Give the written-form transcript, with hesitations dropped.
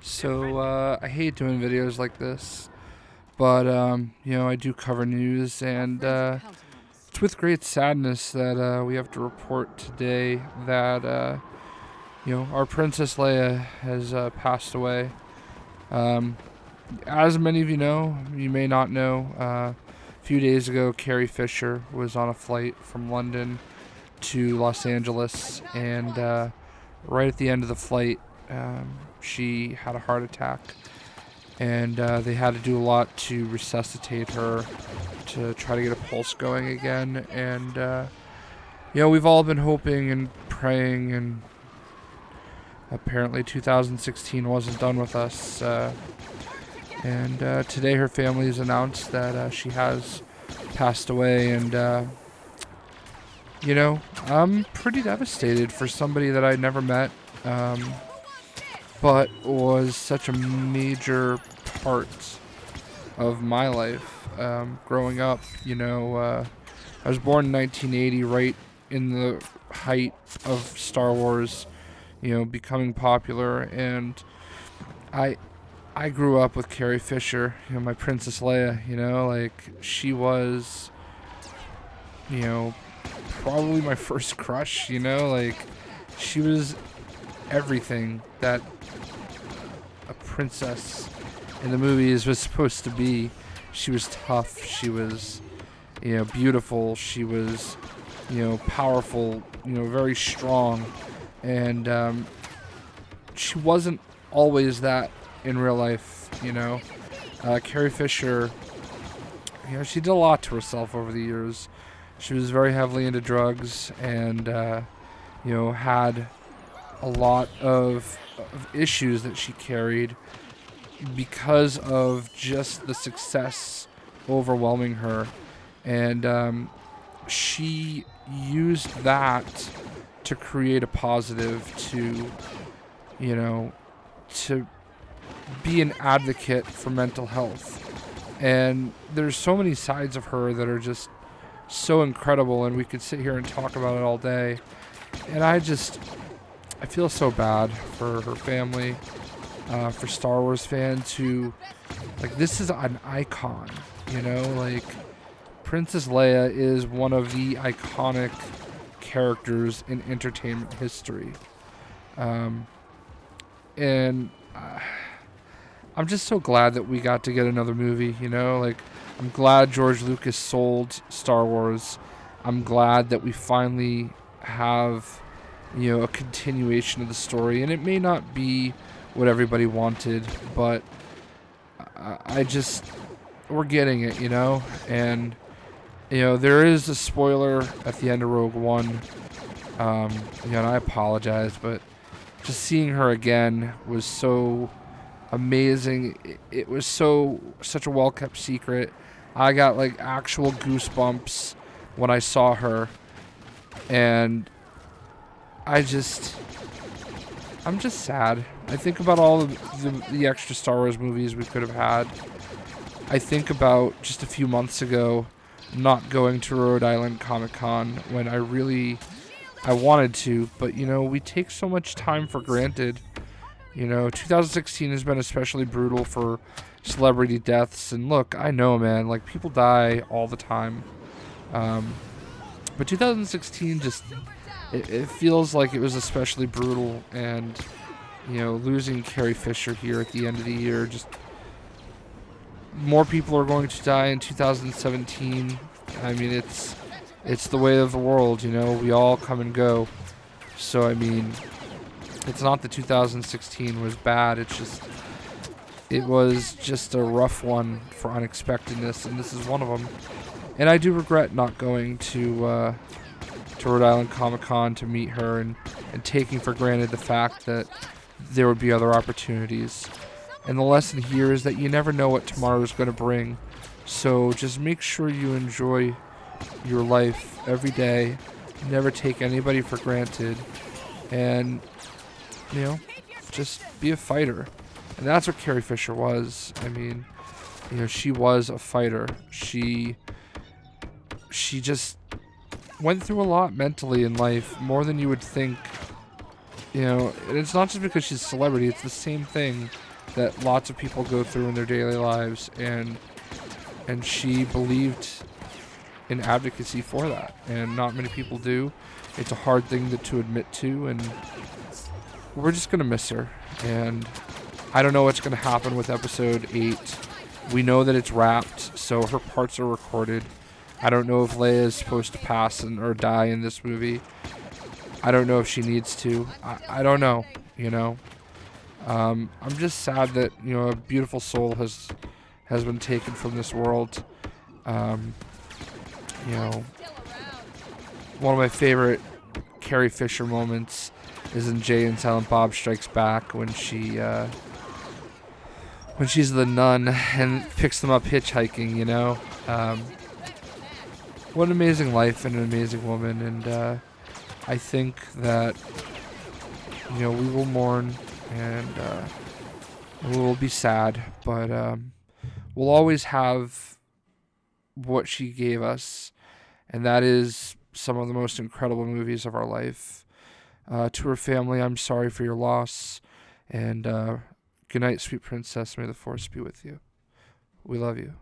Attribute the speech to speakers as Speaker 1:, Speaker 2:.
Speaker 1: So, I hate doing videos like this, but, you know, I do cover news, and, it's with great sadness that, we have to report today that, you know, our Princess Leia has, passed away. Um, as many of you know, you may not know, a few days ago, Carrie Fisher was on a flight from London to Los Angeles, and, right at the end of the flight, she had a heart attack, and they had to do a lot to resuscitate her to try to get a pulse going again. And you know, we've all been hoping and praying, and apparently 2016 wasn't done with us. And today her family has announced that she has passed away, and you know, I'm pretty devastated for somebody that I never met, but was such a major part of my life growing up. You know, I was born in 1980, right in the height of Star Wars, you know, becoming popular, and I grew up with Carrie Fisher, you know, my Princess Leia. You know, like, she was, you know, probably my first crush. You know, like, she was everything that a princess in the movies was supposed to be. She was tough, she was, you know, beautiful, she was, you know, powerful, you know, very strong, and she wasn't always that in real life. You know, Carrie Fisher, you know, she did a lot to herself over the years. She was very heavily into drugs, and you know, had a lot of issues that she carried because of just the success overwhelming her. And she used that to create a positive, to, you know, to be an advocate for mental health. And there's so many sides of her that are just so incredible, and we could sit here and talk about it all day. And I feel so bad for her family, for Star Wars fans who, like, this is an icon, you know, like, Princess Leia is one of the iconic characters in entertainment history. And I'm just so glad that we got to get another movie, you know, like, I'm glad George Lucas sold Star Wars. I'm glad that we finally have, you know, a continuation of the story, and it may not be what everybody wanted, but we're getting it, you know. And, you know, there is a spoiler at the end of Rogue One, you know, and I apologize, but just seeing her again was so amazing. It was such a well-kept secret. I got, like, actual goosebumps when I saw her, and I'm just sad. I think about all the extra Star Wars movies we could have had. I think about just a few months ago not going to Rhode Island Comic Con when I wanted to, but, you know, we take so much time for granted. You know, 2016 has been especially brutal for celebrity deaths, and look, I know, man, like, people die all the time. But 2016 just, it feels like it was especially brutal, and, you know, losing Carrie Fisher here at the end of the year, just more people are going to die in 2017. I mean, it's the way of the world, you know, we all come and go. So, I mean, it's not that 2016 was bad, it was just a rough one for unexpectedness, and this is one of them. And I do regret not going to Rhode Island Comic Con to meet her, and taking for granted the fact that there would be other opportunities. And the lesson here is that you never know what tomorrow is going to bring. So just make sure you enjoy your life every day. Never take anybody for granted. And, you know, just be a fighter. And that's what Carrie Fisher was. I mean, you know, she was a fighter. She just went through a lot mentally in life, more than you would think And it's not just because she's a celebrity. It's the same thing that lots of people go through in their daily lives, and she believed in advocacy for that, and not many people do. It's a hard thing to admit to, and we're just gonna miss her. And I don't know what's gonna happen with episode 8. We know that it's wrapped, so her parts are recorded. I don't know if Leia is supposed to pass or die in this movie. I don't know if she needs to. I don't know. I'm just sad that a beautiful soul has been taken from this world. Um, One of my favorite Carrie Fisher moments is in Jay and Silent Bob Strikes Back when she's the nun and picks them up hitchhiking. What an amazing life and an amazing woman, and I think that we will mourn and we will be sad, but we'll always have what she gave us, and that is some of the most incredible movies of our life. To her family, I'm sorry for your loss, and good night, sweet princess. May the force be with you. We love you.